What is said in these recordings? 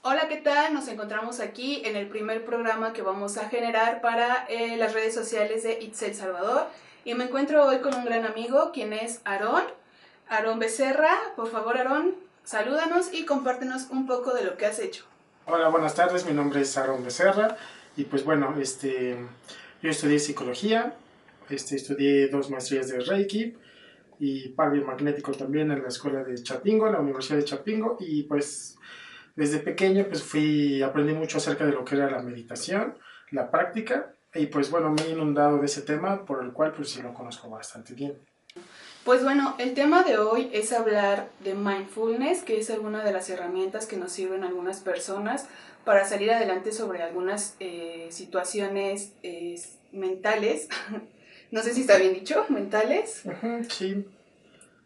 Hola, ¿qué tal? Nos encontramos aquí en el primer programa que vamos a generar para las redes sociales de Itzel Salvador. Y me encuentro hoy con un gran amigo, quien es Aarón Becerra. Por favor, Aarón, salúdanos y compártenos un poco de lo que has hecho. Hola, buenas tardes, mi nombre es Aarón Becerra y pues bueno, yo estudié psicología, estudié 2 maestrías de Reiki y par biomagnético también en la escuela de Chapingo, en la Universidad de Chapingo, y pues desde pequeño pues aprendí mucho acerca de lo que era la meditación, la práctica, y pues bueno, me he inundado de ese tema por el cual pues sí lo conozco bastante bien. Pues bueno, el tema de hoy es hablar de mindfulness, que es alguna de las herramientas que nos sirven a algunas personas para salir adelante sobre algunas situaciones mentales. No sé si está bien dicho, mentales. Sí.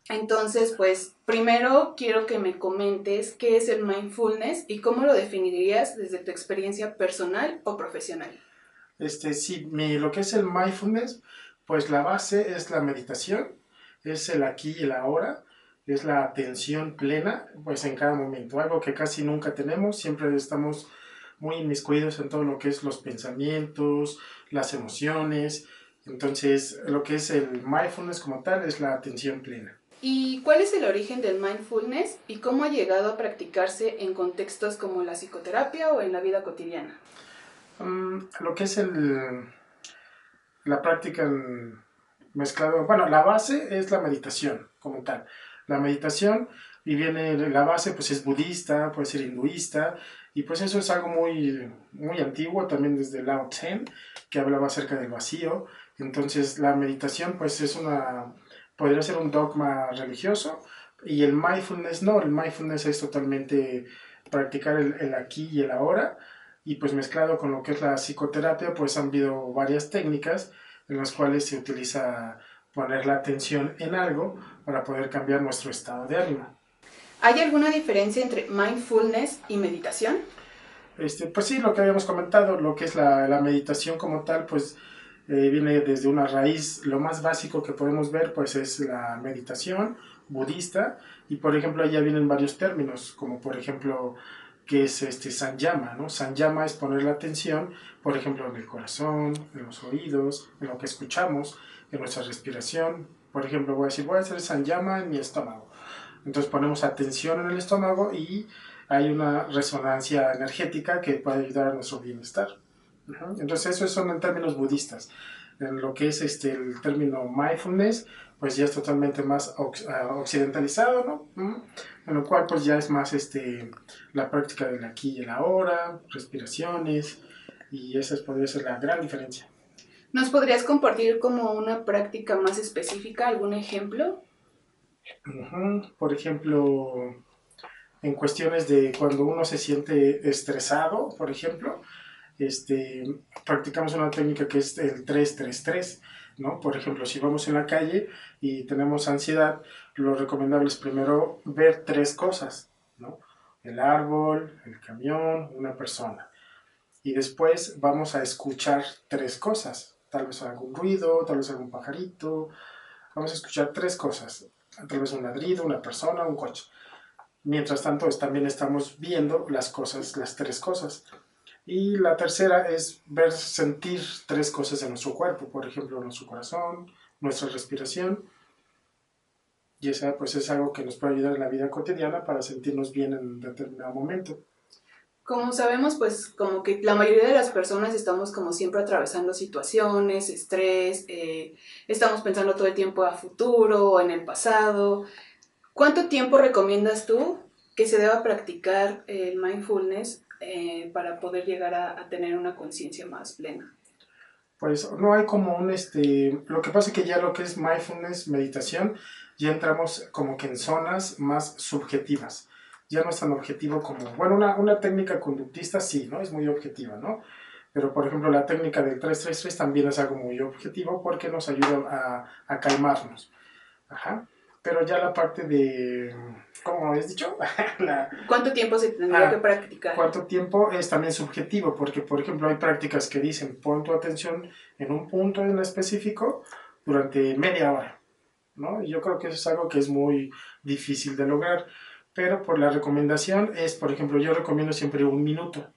Entonces, pues primero quiero que me comentes qué es el mindfulness y cómo lo definirías desde tu experiencia personal o profesional. Sí, lo que es el mindfulness, pues la base es la meditación, es el aquí y el ahora, es la atención plena, pues en cada momento, algo que casi nunca tenemos, siempre estamos muy inmiscuidos en todo lo que es los pensamientos, las emociones, entonces lo que es el mindfulness como tal es la atención plena. ¿Y cuál es el origen del mindfulness y cómo ha llegado a practicarse en contextos como la psicoterapia o en la vida cotidiana? Lo que es la práctica mezclado, bueno, la base es la meditación como tal. La meditación y viene la base, pues es budista, puede ser hinduista, y pues eso es algo muy antiguo, también desde Lao Tse, que hablaba acerca del vacío. Entonces la meditación pues podría ser un dogma religioso, y el mindfulness no, el mindfulness es totalmente practicar el aquí y el ahora, y pues mezclado con lo que es la psicoterapia, pues han habido varias técnicas en las cuales se utiliza poner la atención en algo para poder cambiar nuestro estado de ánimo. ¿Hay alguna diferencia entre mindfulness y meditación? Pues sí, lo que habíamos comentado, lo que es la meditación como tal, pues viene desde una raíz. Lo más básico que podemos ver pues es la meditación budista, y por ejemplo allá vienen varios términos, como por ejemplo que es Sanyama, ¿no? Sanyama es poner la atención, por ejemplo, en el corazón, en los oídos, en lo que escuchamos, en nuestra respiración. Por ejemplo, voy a hacer Sanyama en mi estómago. Entonces ponemos atención en el estómago y hay una resonancia energética que puede ayudar a nuestro bienestar. Entonces eso son en términos budistas. En lo que es el término mindfulness, pues ya es totalmente más occidentalizado, ¿no? En lo cual pues ya es más la práctica del aquí y el ahora, respiraciones, y esa podría ser la gran diferencia. ¿Nos podrías compartir como una práctica más específica, algún ejemplo? Por ejemplo, en cuestiones de cuando uno se siente estresado, por ejemplo, este, practicamos una técnica que es el 3-3-3, ¿no? Por ejemplo, si vamos en la calle y tenemos ansiedad, lo recomendable es primero ver 3 cosas, ¿no? El árbol, el camión, una persona. Y después vamos a escuchar 3 cosas, tal vez algún ruido, tal vez algún pajarito. Vamos a escuchar 3 cosas, tal vez un ladrido, una persona, un coche. Mientras tanto, también estamos viendo las cosas, las 3 cosas. Y la tercera es sentir 3 cosas en nuestro cuerpo, por ejemplo, nuestro corazón, nuestra respiración. Y esa pues es algo que nos puede ayudar en la vida cotidiana para sentirnos bien en un determinado momento. Como sabemos, pues como que la mayoría de las personas estamos como siempre atravesando situaciones, estrés, estamos pensando todo el tiempo a futuro o en el pasado. ¿Cuánto tiempo recomiendas tú que se deba practicar el mindfulness para poder llegar a tener una conciencia más plena? Pues no hay como lo que pasa es que ya lo que es mindfulness, meditación, ya entramos como que en zonas más subjetivas. Ya no es tan objetivo como, bueno, una técnica conductista sí, ¿no? Es muy objetiva, ¿no? Pero, por ejemplo, la técnica del 3-3-3 también es algo muy objetivo porque nos ayuda a calmarnos. Ajá. Pero ya la parte de, ¿cómo habías dicho? la, ¿Cuánto tiempo se tendría que ah, practicar? ¿Cuánto tiempo? Es también subjetivo porque, por ejemplo, hay prácticas que dicen pon tu atención en un punto en específico durante media hora, ¿no? Y yo creo que eso es algo que es muy difícil de lograr. Pero por la recomendación es, por ejemplo, yo recomiendo siempre 1 minuto.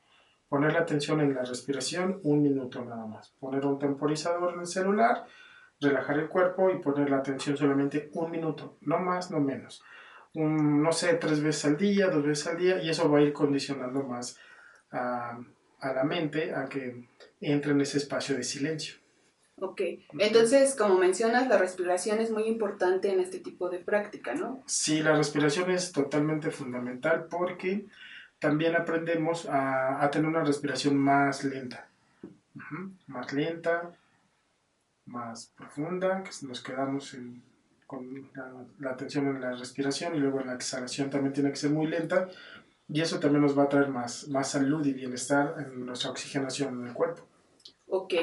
Poner la atención en la respiración 1 minuto nada más. Poner un temporizador en el celular, relajar el cuerpo y poner la atención solamente 1 minuto. No más, no menos. No sé, 3 veces al día, 2 veces al día, y eso va a ir condicionando más a, a la mente a que entre en ese espacio de silencio. Ok, entonces como mencionas, la respiración es muy importante en este tipo de práctica, ¿no? Sí, la respiración es totalmente fundamental porque también aprendemos a tener una respiración más lenta. Más lenta, más profunda, que nos quedamos con la atención en la respiración y luego en la exhalación también tiene que ser muy lenta y eso también nos va a traer más salud y bienestar en nuestra oxigenación en el cuerpo. Ok,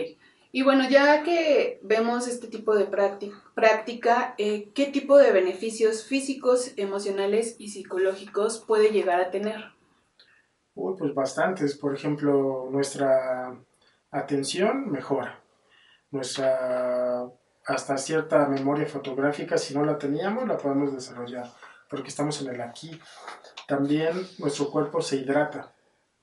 y bueno, ya que vemos este tipo de práctica, ¿qué tipo de beneficios físicos, emocionales y psicológicos puede llegar a tener? Uy, pues bastantes. Por ejemplo, nuestra atención mejora. Nuestra hasta cierta memoria fotográfica, si no la teníamos, la podemos desarrollar, porque estamos en el aquí. También nuestro cuerpo se hidrata.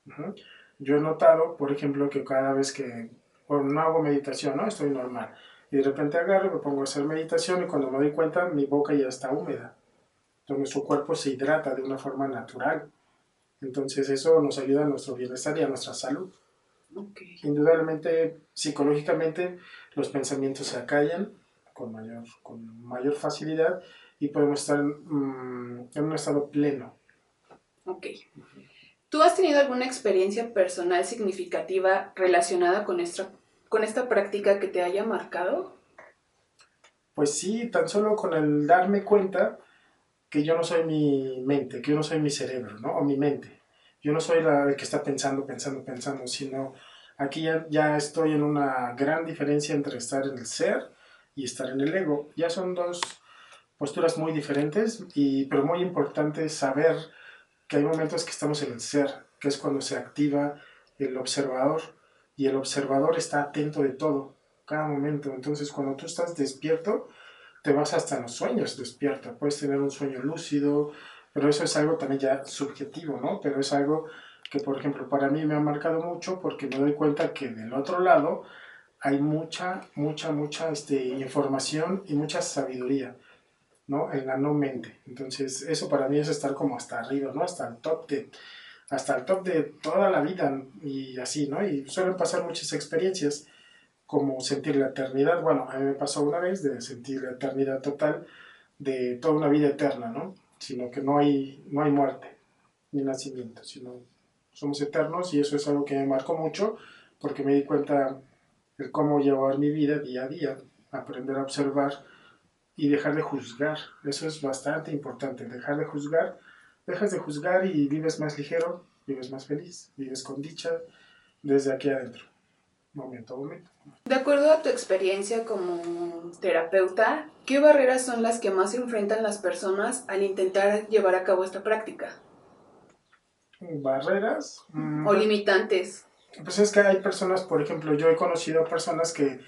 Uh-huh. Yo he notado, por ejemplo, que cada vez que bueno, no hago meditación, ¿no? Estoy normal. Y de repente agarro, me pongo a hacer meditación y cuando me doy cuenta, mi boca ya está húmeda. Entonces nuestro cuerpo se hidrata de una forma natural. Entonces eso nos ayuda a nuestro bienestar y a nuestra salud. Okay. Indudablemente, psicológicamente, los pensamientos se acallan con mayor facilidad y podemos estar en un estado pleno. Ok. ¿Tú has tenido alguna experiencia personal significativa relacionada con esta práctica que te haya marcado? Pues sí, tan solo con el darme cuenta que yo no soy mi mente, que yo no soy mi cerebro, ¿no? O mi mente. Yo no soy el que está pensando, sino aquí ya estoy en una gran diferencia entre estar en el ser y estar en el ego. Ya son dos posturas muy diferentes, pero muy importante saber que hay momentos que estamos en el ser, que es cuando se activa el observador y el observador está atento de todo, cada momento. Entonces, cuando tú estás despierto, te vas hasta en los sueños despierto. Puedes tener un sueño lúcido, pero eso es algo también ya subjetivo, ¿no? Pero es algo que, por ejemplo, para mí me ha marcado mucho porque me doy cuenta que del otro lado hay mucha información y mucha sabiduría, ¿no? En la no mente. Entonces, eso para mí es estar como hasta arriba, ¿no? Hasta el top de toda la vida y así, ¿no? Y suelen pasar muchas experiencias como sentir la eternidad. Bueno, a mí me pasó una vez de sentir la eternidad total de toda una vida eterna, ¿no? Sino que no hay muerte ni nacimiento, sino somos eternos y eso es algo que me marcó mucho porque me di cuenta de cómo llevar mi vida día a día, aprender a observar y dejar de juzgar. Eso es bastante importante, dejar de juzgar. Dejas de juzgar y vives más ligero, vives más feliz, vives con dicha desde aquí adentro, momento a momento. De acuerdo a tu experiencia como terapeuta, ¿qué barreras son las que más enfrentan las personas al intentar llevar a cabo esta práctica? Barreras. O limitantes. Pues es que hay personas, por ejemplo, yo he conocido personas que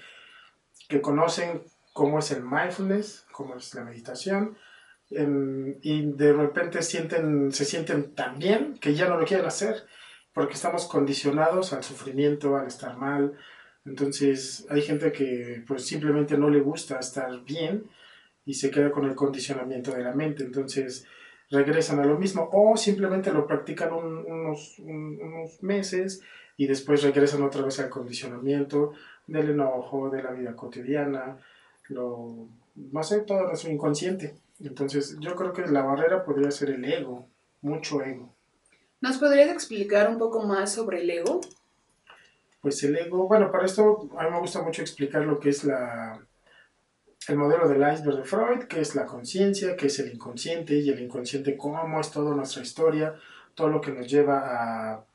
conocen cómo es el mindfulness, cómo es la meditación, y de repente se sienten tan bien que ya no lo quieren hacer, porque estamos condicionados al sufrimiento, al estar mal. Entonces hay gente que pues simplemente no le gusta estar bien y se queda con el condicionamiento de la mente. Entonces regresan a lo mismo o simplemente lo practican unos meses y después regresan otra vez al condicionamiento del enojo, de la vida cotidiana, no sé, todo nuestro inconsciente. Entonces yo creo que la barrera podría ser el ego, mucho ego. ¿Nos podrías explicar un poco más sobre el ego? Pues el ego, bueno, para esto a mí me gusta mucho explicar lo que es el modelo del iceberg de Freud, que es la conciencia, que es el inconsciente, y el inconsciente cómo es toda nuestra historia, todo lo que nos lleva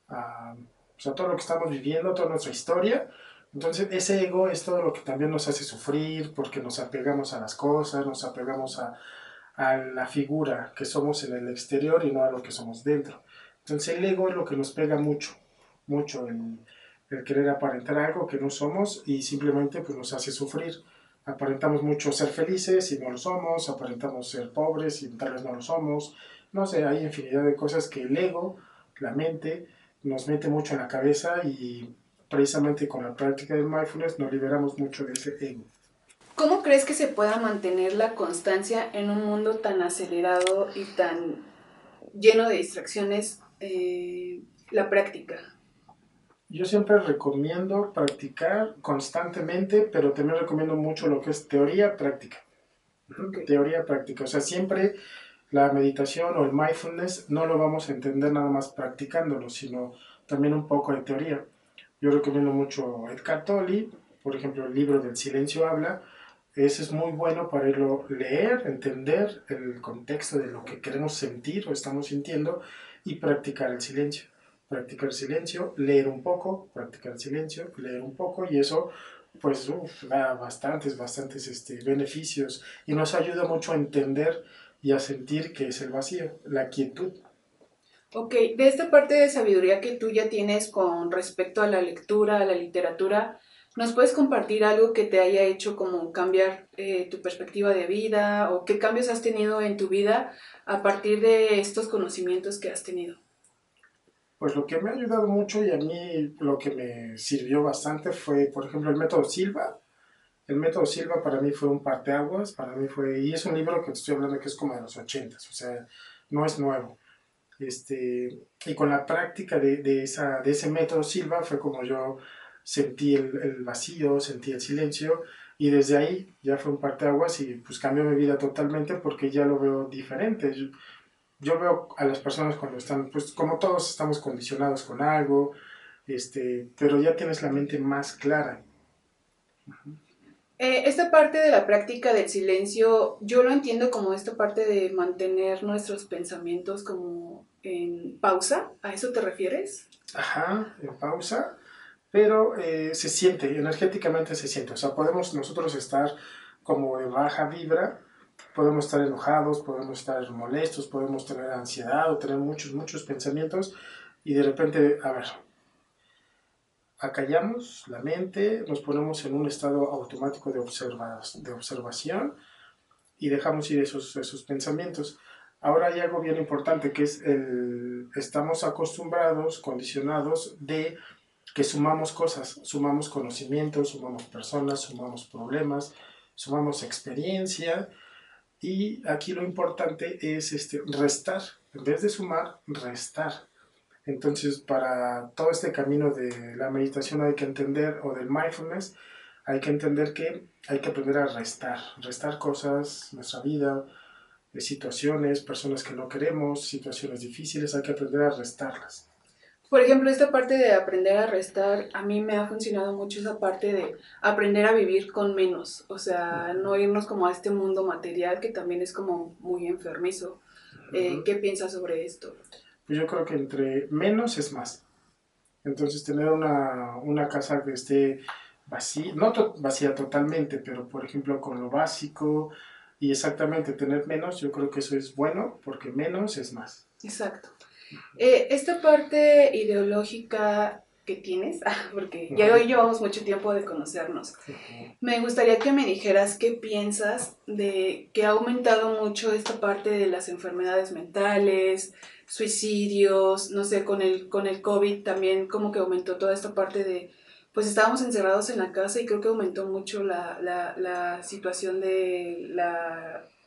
o sea, todo lo que estamos viviendo, toda nuestra historia. Entonces ese ego es todo lo que también nos hace sufrir, porque nos apegamos a las cosas, nos apegamos a la figura que somos en el exterior y no a lo que somos dentro. Entonces el ego es lo que nos pega mucho el querer aparentar algo que no somos y simplemente pues, nos hace sufrir. Aparentamos mucho ser felices y no lo somos, aparentamos ser pobres y tal vez no lo somos. no sé, hay infinidad de cosas que el ego, la mente, nos mete mucho en la cabeza y precisamente con la práctica del mindfulness nos liberamos mucho de ese ego. ¿Cómo crees que se pueda mantener la constancia en un mundo tan acelerado y tan lleno de distracciones? La práctica. Yo siempre recomiendo practicar constantemente, pero también recomiendo mucho lo que es teoría práctica. Okay. Teoría práctica, o sea, siempre la meditación o el mindfulness no lo vamos a entender nada más practicándolo, sino también un poco de teoría. Yo recomiendo mucho Eckhart Tolle, por ejemplo, el libro del silencio habla. Ese es muy bueno para irlo leer, entender el contexto de lo que queremos sentir o estamos sintiendo y practicar el silencio. Practicar el silencio, leer un poco, practicar el silencio, leer un poco y eso pues da bastantes beneficios y nos ayuda mucho a entender y a sentir que es el vacío, la quietud. Ok, de esta parte de sabiduría que tú ya tienes con respecto a la lectura, a la literatura, ¿nos puedes compartir algo que te haya hecho como cambiar tu perspectiva de vida o qué cambios has tenido en tu vida a partir de estos conocimientos que has tenido? Pues lo que me ha ayudado mucho y a mí lo que me sirvió bastante fue, por ejemplo, el método Silva. El método Silva para mí fue un parteaguas, para mí fue, y es un libro que te estoy hablando que es como de los 80, o sea, no es nuevo. Y con la práctica de ese método Silva fue como yo sentí el vacío, sentí el silencio, y desde ahí ya fue un parteaguas y pues cambió mi vida totalmente porque ya lo veo diferente. Yo veo a las personas cuando están, pues como todos estamos condicionados con algo, pero ya tienes la mente más clara. Esta parte de la práctica del silencio, yo lo entiendo como esta parte de mantener nuestros pensamientos como en pausa. ¿A eso te refieres? Ajá, en pausa, pero se siente, energéticamente se siente. O sea, podemos nosotros estar como de baja vibra, podemos estar enojados, podemos estar molestos, podemos tener ansiedad o tener muchos pensamientos y de repente, a ver, acallamos la mente, nos ponemos en un estado automático de observación y dejamos ir esos pensamientos. Ahora hay algo bien importante que es estamos acostumbrados, condicionados de que sumamos cosas, sumamos conocimientos, sumamos personas, sumamos problemas, sumamos experiencia y aquí lo importante es restar, en vez de sumar, restar. Entonces, para todo este camino de la meditación hay que entender, o del mindfulness, hay que entender que hay que aprender a restar cosas, nuestra vida, de situaciones, personas que no queremos, situaciones difíciles, hay que aprender a restarlas. Por ejemplo, esta parte de aprender a restar, a mí me ha funcionado mucho esa parte de aprender a vivir con menos, o sea, no irnos como a este mundo material que también es como muy enfermizo. ¿Qué piensas sobre esto? Pues yo creo que entre menos es más. Entonces, tener una casa que esté vacía, no vacía totalmente, pero por ejemplo con lo básico y exactamente tener menos, yo creo que eso es bueno porque menos es más. Exacto. Esta parte ideológica que tienes, porque ya hoy llevamos mucho tiempo de conocernos, me gustaría que me dijeras qué piensas de que ha aumentado mucho esta parte de las enfermedades mentales, suicidios, no sé, con el COVID también como que aumentó toda esta parte de, pues estábamos encerrados en la casa y creo que aumentó mucho la situación de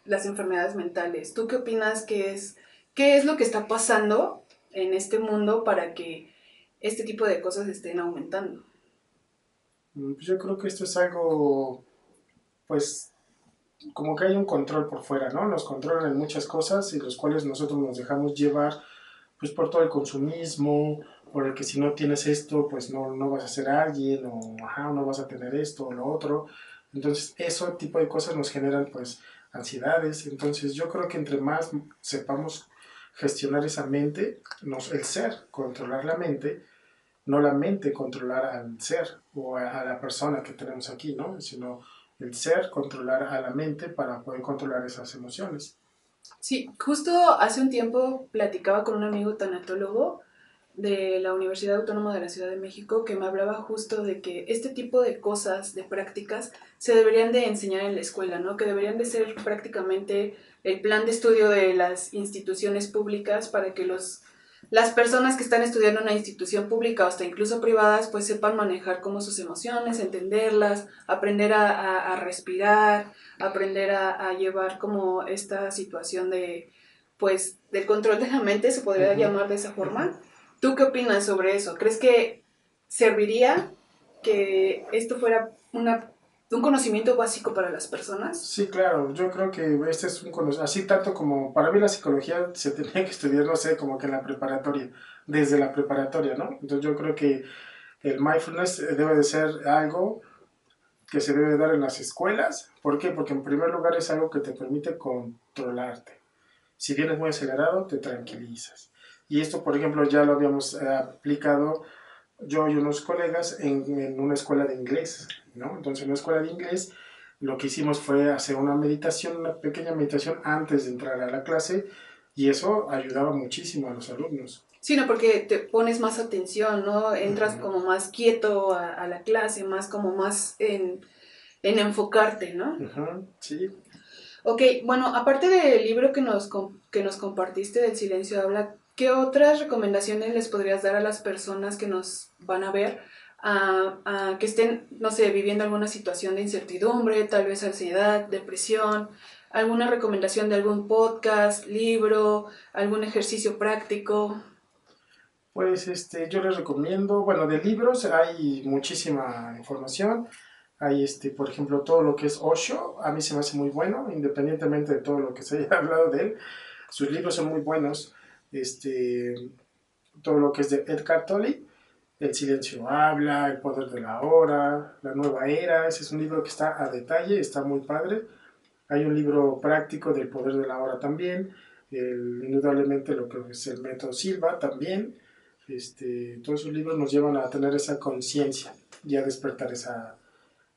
las enfermedades mentales. ¿Tú qué opinas qué es lo que está pasando en este mundo para que este tipo de cosas estén aumentando? Pues yo creo que esto es algo, pues, como que hay un control por fuera, ¿no? Nos controlan en muchas cosas y los cuales nosotros nos dejamos llevar, pues, por todo el consumismo, por el que si no tienes esto, pues no vas a ser alguien, o ajá, no vas a tener esto o lo otro. Entonces, ese tipo de cosas nos generan, pues, ansiedades. Entonces, yo creo que entre más sepamos gestionar esa mente, el ser, controlar la mente, no la mente controlar al ser o a la persona que tenemos aquí, ¿no? Sino el ser controlar a la mente para poder controlar esas emociones. Sí, justo hace un tiempo platicaba con un amigo tanatólogo de la Universidad Autónoma de la Ciudad de México que me hablaba justo de que este tipo de cosas, de prácticas, se deberían de enseñar en la escuela, ¿no? Que deberían de ser prácticamente el plan de estudio de las instituciones públicas para que las personas que están estudiando en una institución pública o hasta incluso privadas, pues sepan manejar como sus emociones, entenderlas, aprender a respirar, aprender a llevar como esta situación de, pues, del control de la mente, se podría llamar de esa forma. ¿Tú qué opinas sobre eso? ¿Crees que serviría que esto fuera un conocimiento básico para las personas? Sí, claro, yo creo que este es un conocimiento, así tanto como para mí la psicología se tenía que estudiar, no sé, como que en la preparatoria, desde la preparatoria, ¿no? Entonces yo creo que el mindfulness debe de ser algo que se debe dar en las escuelas. ¿Por qué? Porque en primer lugar es algo que te permite controlarte. Si vienes muy acelerado, te tranquilizas. Y esto, por ejemplo, ya lo habíamos aplicado yo y unos colegas en una escuela de inglés, ¿no? Entonces, en una escuela de inglés, lo que hicimos fue hacer una meditación, una pequeña meditación antes de entrar a la clase, y eso ayudaba muchísimo a los alumnos. Sí, no, porque te pones más atención, ¿no? Entras como más quieto a la clase, más como más en enfocarte, ¿no? Sí. Ok, bueno, aparte del libro que nos compartiste del Silencio Habla, ¿qué otras recomendaciones les podrías dar a las personas que nos van a ver, a que estén, no sé, viviendo alguna situación de incertidumbre, tal vez ansiedad, depresión? ¿Alguna recomendación de algún podcast, libro, algún ejercicio práctico? Pues yo les recomiendo, bueno, de libros hay muchísima información. Hay, por ejemplo, todo lo que es Osho, a mí se me hace muy bueno, independientemente de todo lo que se haya hablado de él. Sus libros son muy buenos. Todo lo que es de Edgar Tolle, El silencio habla, El poder de la hora, La nueva era. Ese es un libro que está a detalle, está muy padre. Hay un libro práctico del poder de la hora también. Indudablemente lo que es el método Silva también. Todos esos libros nos llevan a tener esa conciencia y a despertar esa,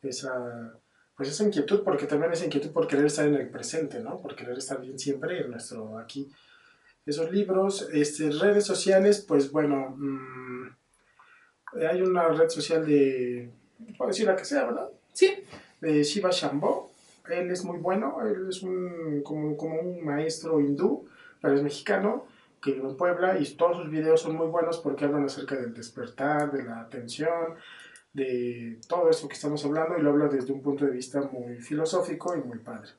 pues esa inquietud, porque también es inquietud por querer estar en el presente, ¿no? Por querer estar bien siempre en nuestro aquí. Esos libros, redes sociales, pues bueno, hay una red social de, puedo decir la que sea, ¿verdad? Sí. De Shiva Shambho. Él es muy bueno, él es como un maestro hindú, pero es mexicano, que vive en Puebla, y todos sus videos son muy buenos porque hablan acerca del despertar, de la atención, de todo eso que estamos hablando, y lo habla desde un punto de vista muy filosófico y muy padre.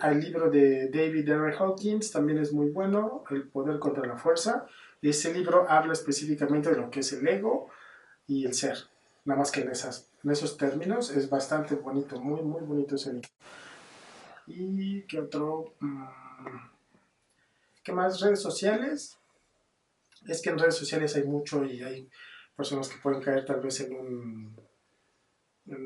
Hay libro de David R. Hawkins, también es muy bueno, El poder contra la fuerza. Ese libro habla específicamente de lo que es el ego y el ser, nada más que en esos términos. Es bastante bonito, muy, muy bonito ese libro. ¿Y qué otro? ¿Qué más? Redes sociales. Es que en redes sociales hay mucho y hay personas que pueden caer tal vez en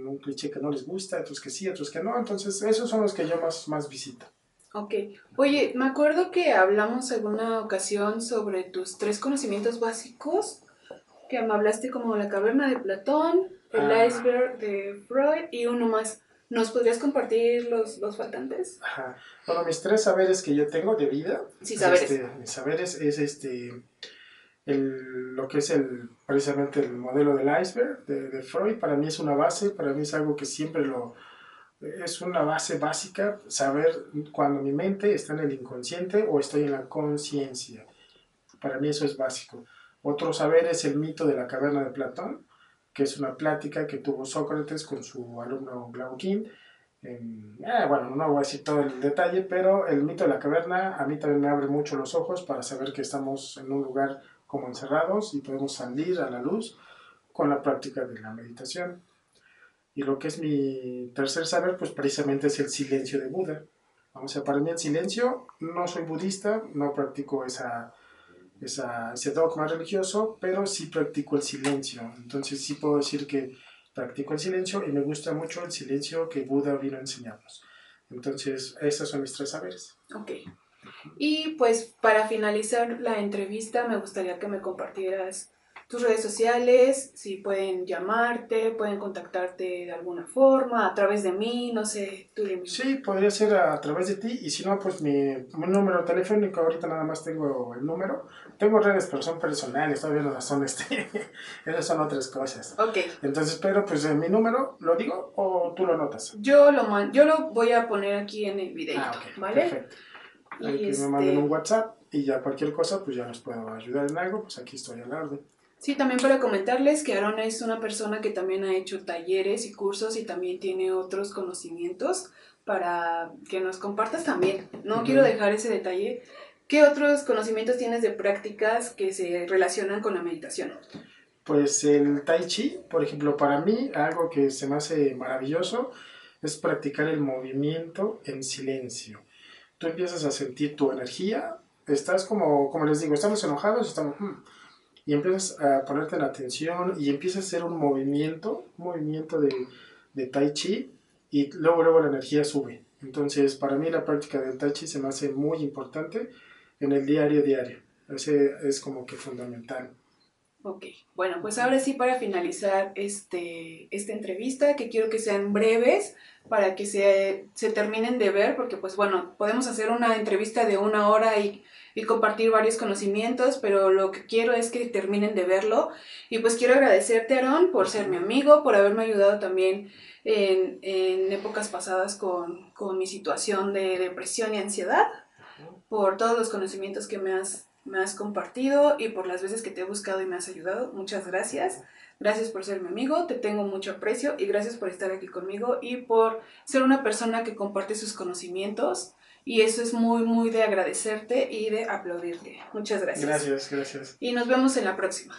un cliché que no les gusta, otros que sí, otros que no. Entonces, esos son los que yo más visito. Ok. Oye, me acuerdo que hablamos en una ocasión sobre tus 3 conocimientos básicos, que me hablaste como la caverna de Platón, el iceberg de Freud y uno más. ¿Nos podrías compartir los faltantes? Ajá. Bueno, mis 3 saberes que yo tengo de vida, Sí, saberes. mis saberes es lo que es precisamente el modelo del iceberg de Freud. Para mí es una base, para mí es algo que siempre es una base básica, saber cuando mi mente está en el inconsciente o estoy en la conciencia. Para mí eso es básico. Otro saber es el mito de la caverna de Platón, que es una plática que tuvo Sócrates con su alumno Glauquín. Bueno, no voy a decir todo el detalle, pero el mito de la caverna a mí también me abre mucho los ojos para saber que estamos en un lugar como encerrados y podemos salir a la luz con la práctica de la meditación. Y lo que es mi tercer saber, pues precisamente es el silencio de Buda. O sea, para mí el silencio, no soy budista, no practico ese dogma religioso, pero sí practico el silencio. Entonces sí puedo decir que practico el silencio y me gusta mucho el silencio que Buda vino a enseñarnos. Entonces, esos son mis 3 saberes. Ok. Y pues para finalizar la entrevista me gustaría que me compartieras tus redes sociales, si pueden llamarte, pueden contactarte de alguna forma, a través de mí, no sé, tú dime. Sí, podría ser a través de ti, y si no, pues mi número telefónico, ahorita nada más tengo el número. Tengo redes, pero son personales, todavía no las son, esas son otras cosas. Ok. Entonces, pero pues mi número, ¿lo digo o tú lo notas? Yo lo voy a poner aquí en el videito, Ok, ¿vale? perfecto. Ahí Y que me manden un WhatsApp y ya cualquier cosa, pues ya nos puedo ayudar en algo, pues aquí estoy a la orden. sí, también para comentarles que Aaron es una persona que también ha hecho talleres y cursos y también tiene otros conocimientos para que nos compartas también. No quiero dejar ese detalle. ¿Qué otros conocimientos tienes de prácticas que se relacionan con la meditación? Pues el Tai Chi, por ejemplo, para mí, algo que se me hace maravilloso es practicar el movimiento en silencio. Tú empiezas a sentir tu energía, estás como les digo, estamos enojados, y empiezas a ponerte en atención y empiezas a hacer un movimiento de Tai Chi, y luego la energía sube. Entonces, para mí la práctica del Tai Chi se me hace muy importante en el diario. Ese es como que fundamental. Ok, bueno, pues ahora sí para finalizar esta entrevista, que quiero que sean breves para que se terminen de ver, porque pues bueno, podemos hacer una entrevista de 1 hora y compartir varios conocimientos, pero lo que quiero es que terminen de verlo. Y pues quiero agradecerte, Aarón, por ser mi amigo, por haberme ayudado también en épocas pasadas con mi situación de depresión y ansiedad, por todos los conocimientos que me has compartido y por las veces que te he buscado y me has ayudado. Muchas gracias. Gracias por ser mi amigo, te tengo mucho aprecio y gracias por estar aquí conmigo y por ser una persona que comparte sus conocimientos, y eso es muy, muy de agradecerte y de aplaudirte. Muchas gracias. Gracias. Y nos vemos en la próxima.